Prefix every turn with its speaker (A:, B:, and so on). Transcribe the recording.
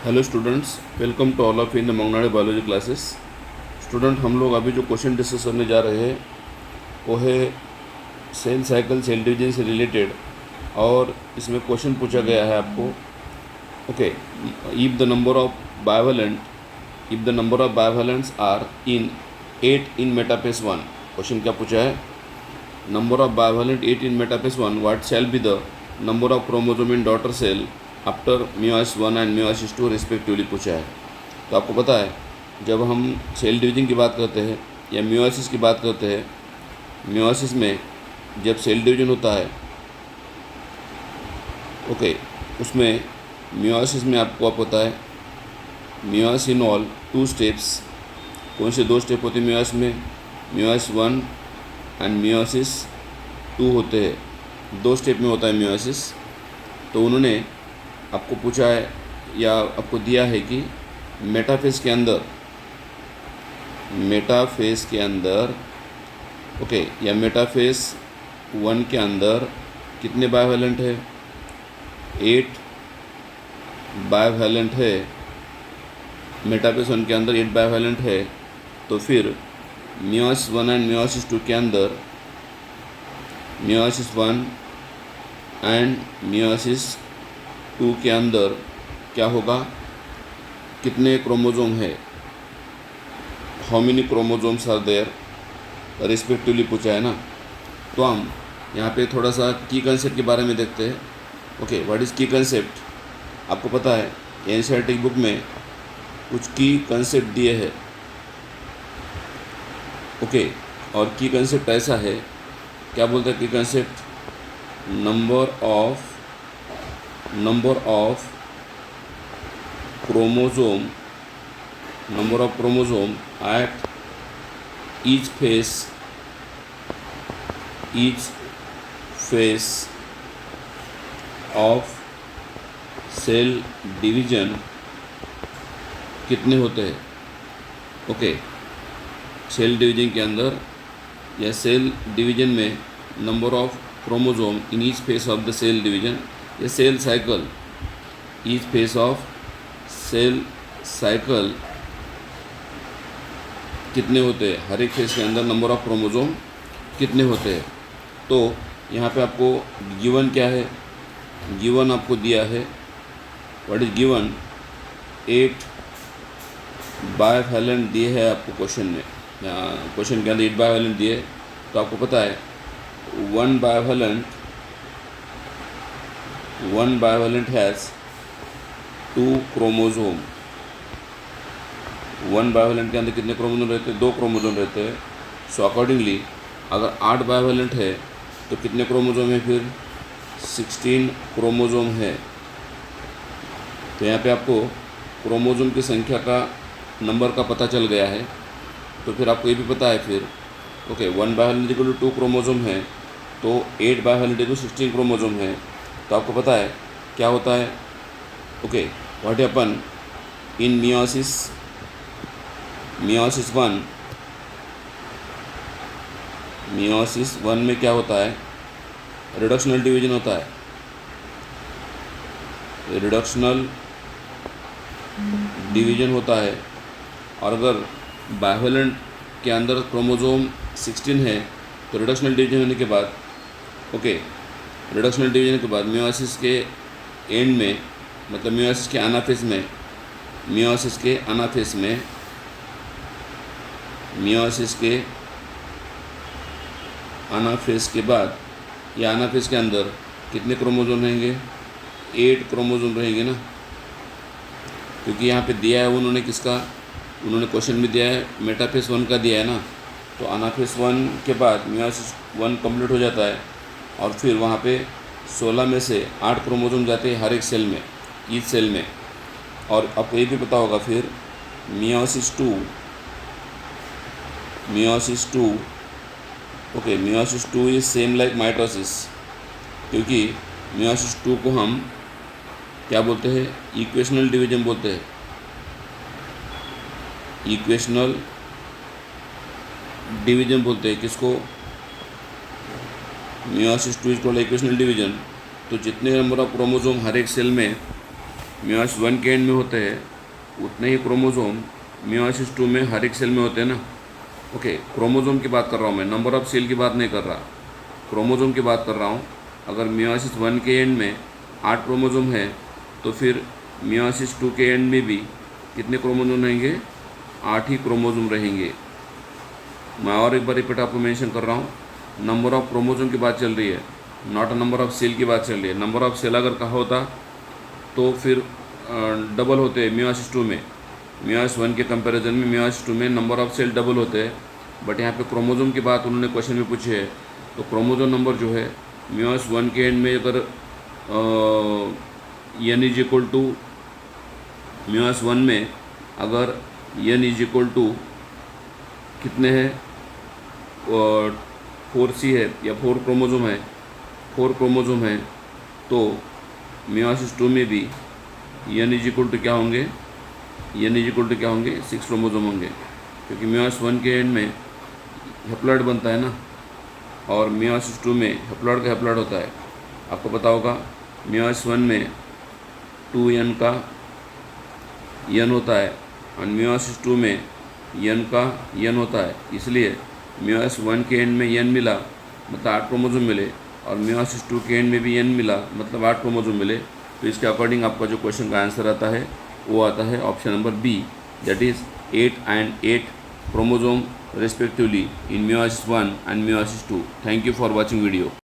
A: Hello students, welcome to all of in the मंगनाडे biology classes. Student, हम लोग अभी जो क्वेश्चन डिस्कस करने जा रहे हैं वो है सेल साइकिल, सेल डिवीजन से रिलेटेड। और इसमें क्वेश्चन पूछा गया है आपको, okay, if the number of bivalents are in 8 in metaphase 1। Question क्या पूछा है? Number of bivalent 8 in metaphase 1, what shall be the number of chromosome in daughter cell after meiosis 1 and meiosis 2 respectively पूछा है। तो आपको पता है, जब हम सेल डिवीजन की बात करते हैं या म्यूसिस की बात करते हैं, म्यूसिस में जब सेल डिवीजन होता है, ओके, उसमें म्यूसिस में आपको पता है म्यूसिस इन ऑल 2 स्टेप्स। कौन से 2 स्टेप होते हैं म्यूसिस में? म्यूसिस 1 एंड म्यूसिस 2 होते हैं। 2 स्टेप में होता है म्यूसिस। तो उन्होंने आपको पूछा है या आपको दिया है कि मेटाफेज के अंदर ओके, या मेटाफेज 1 के अंदर कितने बायोवेलेंट है? 8 बायोवेलेंट है। मेटाफेज 1 के अंदर 8 बायोवेलेंट है। तो फिर म्यूसिस 1 एंड म्यूसिस 2 के अंदर म्यूसिस 1 एंड म्यूसिस 2 के अंदर क्या होगा? कितने क्रोमोसोम है? How many chromosomes are there respectively पूछा है ना। तो हम यहाँ पे थोड़ा सा की कंसेप्ट के बारे में देखते हैं। ओके, व्हाट इज़ की कंसेप्ट? आपको पता है एनसीईआरटी बुक में कुछ की कंसेप्ट दिए हैं, ओके। और की कंसेप्ट ऐसा है, क्या बोलते हैं की concept? Number of chromosome at each phase of cell division कितने होते हैं? ओके, सेल डिवीजन के अंदर या सेल डिवीजन में number of chromosome in each phase of the cell division या cell cycle, each phase of cell cycle कितने होते हैं? हर एक फेज के अंदर नंबर ऑफ क्रोमोसोम कितने होते हैं? तो यहाँ पे आपको गिवन क्या है? गिवन आपको दिया है, व्हाट इज गिवन? 8 बायोवेलेंट दिए है आपको क्वेश्चन में। क्वेश्चन के अंदर 8 बायोवेलेंट दिए। तो आपको पता है one bivalent has 2 chromosome. 1 bivalent के अंदर कितने क्रोमोसोम रहते हैं? 2 क्रोमोसोम रहते हैं। सो अकॉर्डिंगली अगर 8 बायोवेलेंट है तो कितने क्रोमोसोम है? फिर 16 क्रोमोसोम है। तो यहाँ पे आपको क्रोमोसोम की संख्या का नंबर का पता चल गया है। तो फिर आपको ये भी पता है फिर, okay, 1 bivalent equal to 2 chromosome है, तो 8 बायोवेलेंट इक्वल 16 क्रोमोसोम है। तो आपको पता है क्या होता है? Okay, what happen in meiosis 1। Meiosis 1 में क्या होता है? रिडक्शनल डिवीजन होता है। रिडक्शनल डिवीजन होता है। और अगर बायोवेलेंट के अंदर क्रोमोसोम 16 है तो रिडक्शनल डिवीजन होने के बाद, ओके, रिडक्शनल डिवीजन के बाद म्यूसिस के एंड में, मतलब म्यूसिस के अनाफेज में, म्यूसिस के अनाफेज के बाद या अनाफेज के अंदर कितने क्रोमोसोम रहेंगे? 8 क्रोमोसोम रहेंगे ना। क्योंकि यहाँ पे दिया है उन्होंने किसका, उन्होंने क्वेश्चन में दिया है मेटाफेज 1 का दिया है ना। तो अनाफेज 1 के बाद म्यूसिस 1 कंप्लीट हो जाता है और फिर वहाँ पे 16 में से 8 क्रोमोसोम जाते हैं हर एक सेल में, ईच सेल में। और आपको ये भी पता होगा फिर meiosis 2, okay, meiosis 2 is same like mitosis. क्योंकि म्यूसिस 2 को हम क्या बोलते हैं? इक्वेशनल डिवीजन बोलते हैं। इक्वेशनल डिवीजन बोलते हैं किसको? Meiosis 2 is called equational division. तो जितने नंबर ऑफ क्रोमोसोम हर एक सेल में मियोसिस 1 के एंड में होते हैं उतने ही क्रोमोज़ोम मियोसिस 2 में हर एक सेल में होते हैं ना। ओके, क्रोमोज़ोम की बात कर रहा हूँ मैं, नंबर ऑफ़ सेल की बात नहीं कर रहा, क्रोमोज़ोम की बात कर रहा हूँ। अगर मियोसिस 1 के एंड में 8 क्रोमोज़ोम है तो फिर मियोसिस 2 के एंड में भी कितने क्रोमोज़ोम रहेंगे? 8 ही क्रोमोज़ोम रहेंगे। मैं और एक बार रिपीट आपको मेंशन कर रहा हूँ, नंबर ऑफ़ क्रोमोज़ोम की बात चल रही है, नॉट नंबर ऑफ़ सेल की बात चल रही है। नंबर ऑफ़ सेल अगर कहा होता तो फिर डबल होते मियोसिस 2 में, मियोसिस 1 के कंपैरिजन में मियोसिस 2 में नंबर ऑफ़ सेल डबल होते हैं। बट यहाँ पे क्रोमोज़ोम की बात उन्होंने क्वेश्चन में पूछी है, तो क्रोमोज़ोम नंबर जो है मियोसिस 1 के एंड में अगर n is equal to meiosis 1 में अगर n इज इक्वल टू कितने हैं? 4c है या 4 क्रोमोज़ोम है, 4 क्रोमोज़ोम है, तो मियोसिस 2 में भी n इज इक्वल टू क्या होंगे? n इज इक्वल टू क्या होंगे? 6 क्रोमोज़ोम होंगे, क्योंकि मियोसिस 1 के एंड में हैप्लॉइड बनता है ना, और मियोसिस 2 में हैप्लॉइड का हैप्लॉइड होता है। आपको पता होगा मियोसिस 1 में 2n का n होता है और मियोसिस 2 में n का n होता है, इसलिए मियोसिस 1 के एंड में n मिला मतलब 8 क्रोमोज़ोम मिले, और मियोसिस 2 के एंड में भी n मिला मतलब 8 क्रोमोज़ोम मिले। तो इसके अकॉर्डिंग आपका जो क्वेश्चन का आंसर आता है वो आता है option number B, that is 8 and 8 chromosome respectively in meiosis 1 and meiosis 2. Thank you for watching video.